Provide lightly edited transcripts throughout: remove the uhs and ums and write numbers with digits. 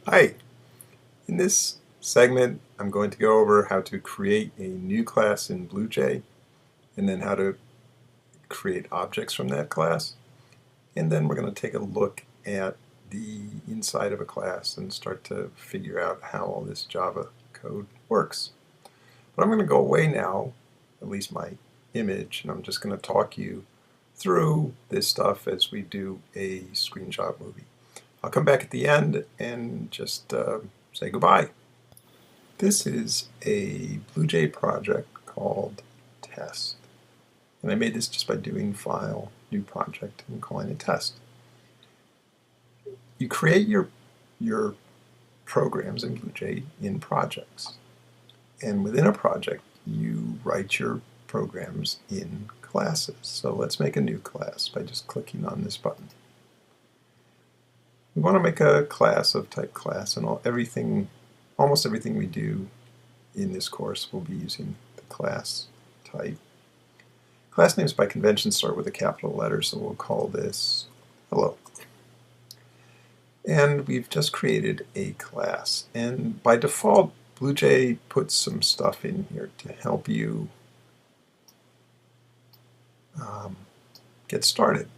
Hi, in this segment I'm going to go over how to create a new class in BlueJ and then how to create objects from that class. And then we're going to take a look at the inside of a class and start to figure out how all this Java code works. But I'm going to go away now, at least my image, and I'm just going to talk you through this stuff as we do a screenshot movie. I'll come back at the end and just say goodbye. This is a BlueJ project called test. And I made this just by doing file, new project, and calling it test. You create your programs in BlueJ in projects. And within a project, you write your programs in classes. So let's make a new class by just clicking on this button. We want to make a class of type class, and almost everything we do in this course will be using the class type. Class names by convention start with a capital letter, so we'll call this hello. And we've just created a class. And by default, BlueJ puts some stuff in here to help you get started.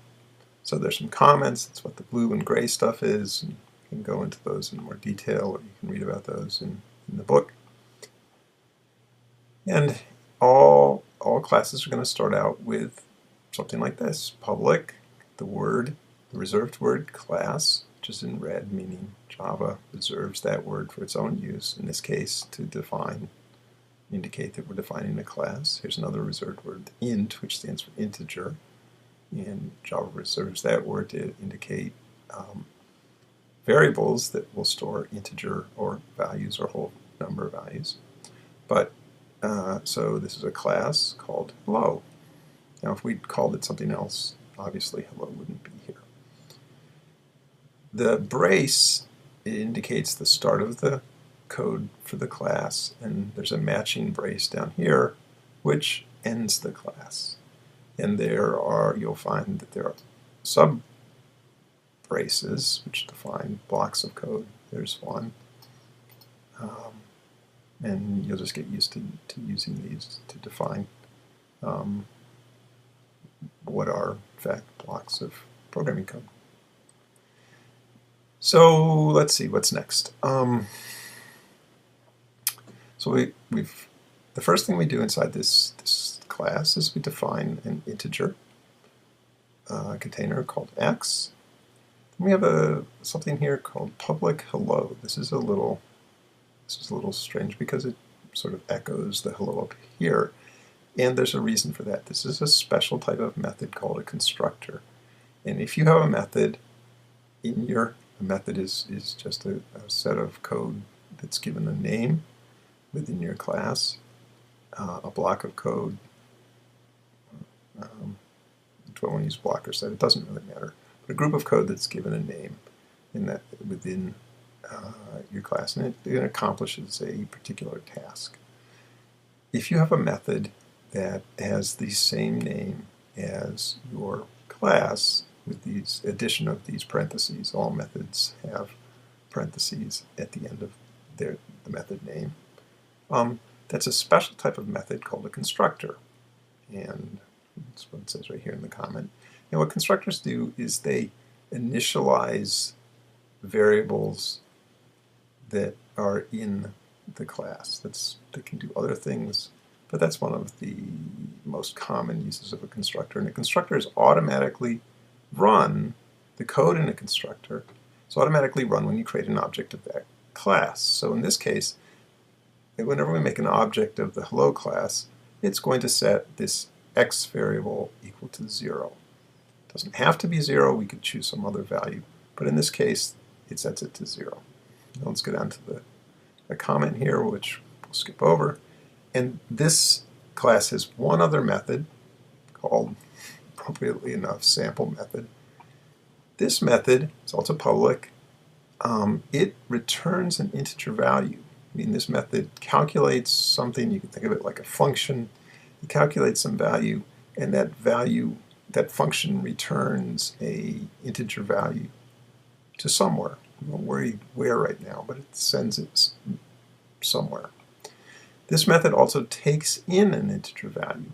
So there's some comments. That's what the blue and gray stuff is. And you can go into those in more detail, or you can read about those in the book. And all classes are going to start out with something like this: public, the reserved word class, which is in red, meaning Java reserves that word for its own use, in this case to indicate that we're defining a class. Here's another reserved word, int, which stands for integer, and Java reserves that word to indicate variables that will store integer or values or whole number values. But so this is a class called hello. Now if we'd called it something else, obviously hello wouldn't be here. The brace indicates the start of the code for the class, and there's a matching brace down here which ends the class. And you'll find that there are sub braces which define blocks of code. There's one. And you'll just get used to using these to define what are, in fact, blocks of programming code. So let's see what's next. So the first thing we do inside this class is we define an integer container called x. Then we have something here called public hello. This is a little strange because it sort of echoes the hello up here, and there's a reason for that. This is a special type of method called a constructor. And if you have a method a method is just a set of code that's given a name within your class, a block of code. Do I want to use block or set? It doesn't really matter. But a group of code that's given a name within your class, and it accomplishes a particular task. If you have a method that has the same name as your class, with these addition of these parentheses, all methods have parentheses at the end of the method name. That's a special type of method called a constructor, and that's what it says right here in the comment. And what constructors do is they initialize variables that are in the class. They can do other things, but that's one of the most common uses of a constructor. And a constructor is automatically run. The code in a constructor is automatically run when you create an object of that class. So in this case, whenever we make an object of the hello class, it's going to set this x variable equal to 0. It doesn't have to be 0. We could choose some other value, but in this case, it sets it to 0. Now let's go down to the comment here, which we'll skip over. And this class has one other method called, appropriately enough, sample method. This method is also public. It returns an integer value. I mean, this method calculates something. You can think of it like a function. It calculates some value, and that function returns an integer value to somewhere. won't worry where right now, but it sends it somewhere. This method also takes in an integer value.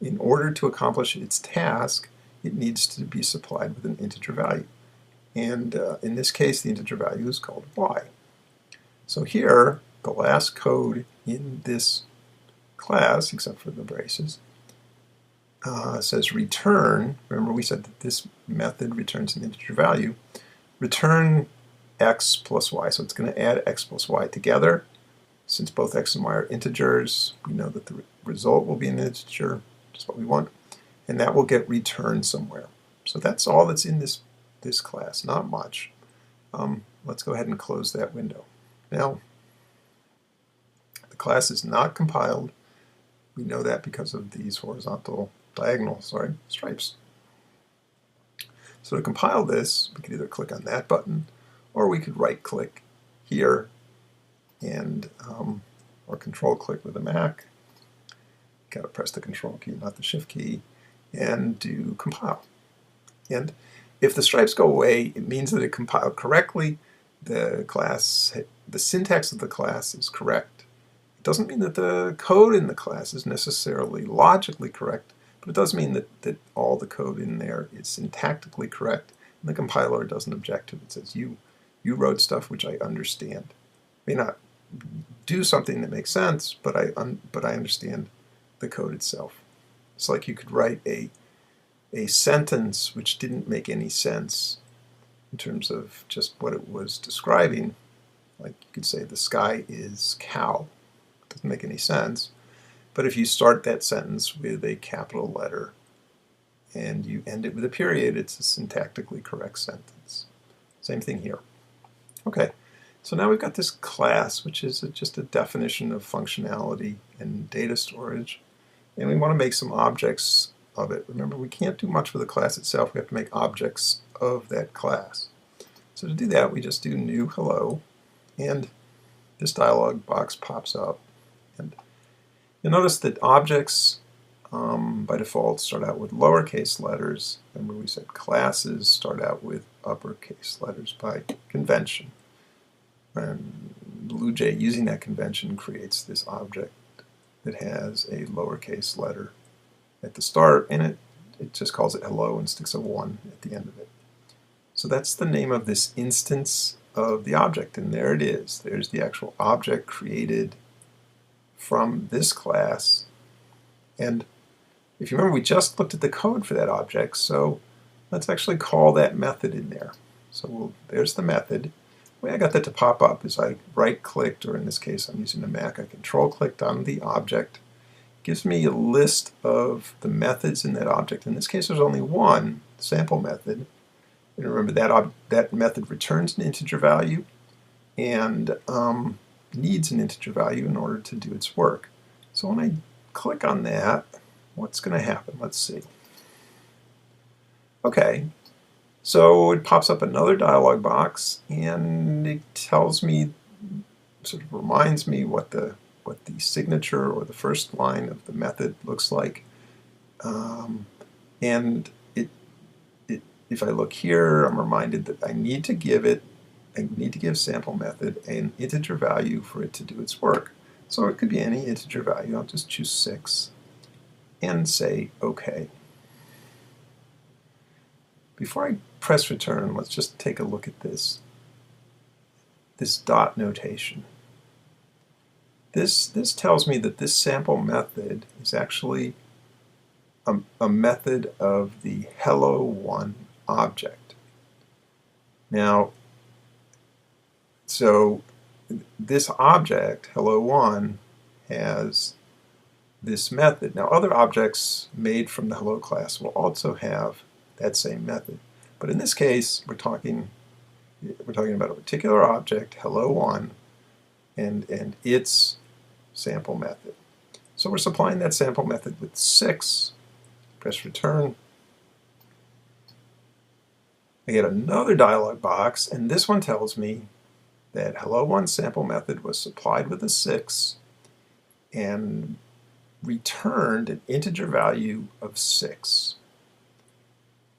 In order to accomplish its task, it needs to be supplied with an integer value. And in this case, the integer value is called y. So here, the last code in this class, except for the braces, says return. Remember we said that this method returns an integer value. Return x plus y. So it's going to add x plus y together. Since both x and y are integers, we know that the result will be an integer, which is what we want, and that will get returned somewhere. So that's all that's in this class, not much. Let's go ahead and close that window. Now, the class is not compiled. We know that because of these diagonal stripes. So to compile this, we could either click on that button, or we could right-click here and or control-click with a Mac. Got to press the Control key, not the Shift key, and do compile. And if the stripes go away, it means that it compiled correctly. The syntax of the class is correct. It doesn't mean that the code in the class is necessarily logically correct, but it does mean that all the code in there is syntactically correct, and the compiler doesn't object to it. It says, you wrote stuff which I understand. May not do something that makes sense, but I understand the code itself. It's like you could write a sentence which didn't make any sense in terms of just what it was describing. Like you could say the sky is cow. It doesn't make any sense. But if you start that sentence with a capital letter and you end it with a period, it's a syntactically correct sentence. Same thing here. Okay, so now we've got this class, which is just a definition of functionality and data storage. And we want to make some objects of it. Remember, we can't do much with the class itself. We have to make objects of that class. So to do that, we just do new hello, and this dialog box pops up. And you'll notice that objects by default start out with lowercase letters. Remember we said classes start out with uppercase letters by convention. And BlueJ, using that convention, creates this object that has a lowercase letter at the start, and it just calls it hello and sticks a 1 at the end of it. So that's the name of this instance of the object, and there it is. There's the actual object created from this class. And if you remember, we just looked at the code for that object, so let's actually call that method in there. So there's the method. The way I got that to pop up is I right-clicked, or in this case I'm using a Mac, I control-clicked on the object. It gives me a list of the methods in that object. In this case there's only one, sample method. And remember that method returns an integer value and needs an integer value in order to do its work. So when I click on that, what's going to happen? Let's see. Okay, so it pops up another dialog box, and it tells me, sort of reminds me what the signature or the first line of the method looks like. And if I look here, I'm reminded that I need to give sample method an integer value for it to do its work. So it could be any integer value. I'll just choose 6 and say OK. Before I press return, let's just take a look at this dot notation. This tells me that this sample method is actually a method of the hello1 object. Now, so this object, hello1, has this method. Now, other objects made from the hello class will also have that same method. But in this case, we're talking about a particular object, hello1, and its sample method. So we're supplying that sample method with 6. Press return. I get another dialog box, and this one tells me that hello1 sample method was supplied with a 6 and returned an integer value of 6.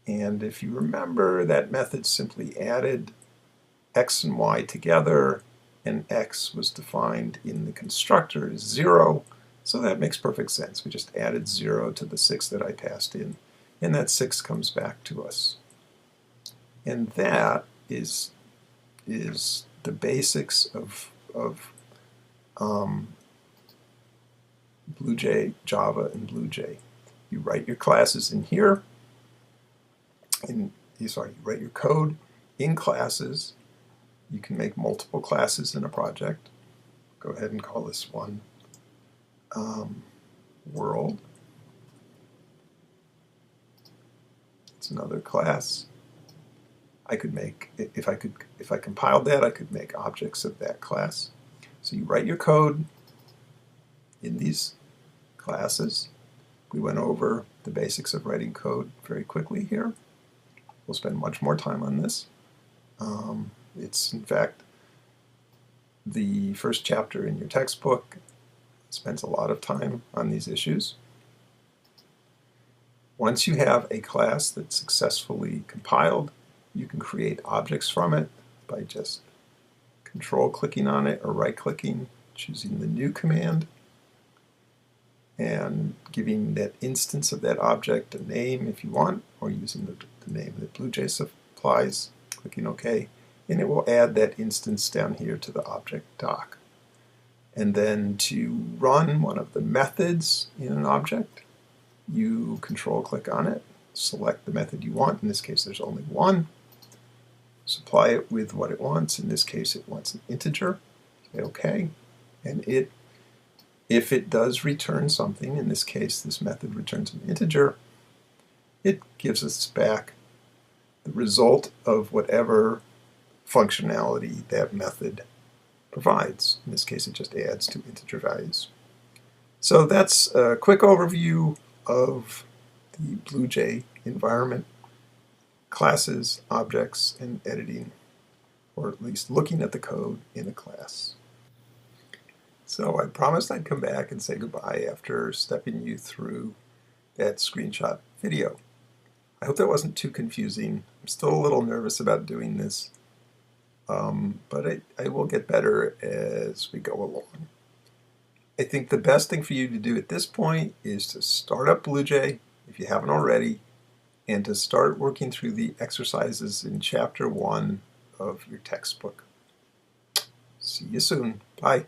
And if you remember, that method simply added x and y together, and x was defined in the constructor as 0, so that makes perfect sense. We just added 0 to the 6 that I passed in, and that 6 comes back to us. And that is the basics of BlueJ, Java, and BlueJ. You write your classes in here, and you write your code in classes. You can make multiple classes in a project. Go ahead and call this one world. It's another class. I could make, if I compiled that, I could make objects of that class. So you write your code in these classes. We went over the basics of writing code very quickly here. We'll spend much more time on this. It's, in fact, the first chapter in your textbook. Spends a lot of time on these issues. Once you have a class that's successfully compiled, you can create objects from it by just control-clicking on it or right-clicking, choosing the new command, and giving that instance of that object a name if you want, or using the name that BlueJ supplies, clicking OK, and it will add that instance down here to the object doc. And then to run one of the methods in an object, you control-click on it, select the method you want. In this case, there's only one. Supply it with what it wants. In this case, it wants an integer. Say OK. And if it does return something, in this case, this method returns an integer, it gives us back the result of whatever functionality that method provides. In this case, it just adds two integer values. So that's a quick overview of the BlueJ environment, classes, objects, and editing, or at least looking at the code in a class. So I promised I'd come back and say goodbye after stepping you through that screenshot video. I hope that wasn't too confusing. I'm still a little nervous about doing this, but I will get better as we go along. I think the best thing for you to do at this point is to start up BlueJ, if you haven't already, and to start working through the exercises in Chapter 1 of your textbook. See you soon. Bye.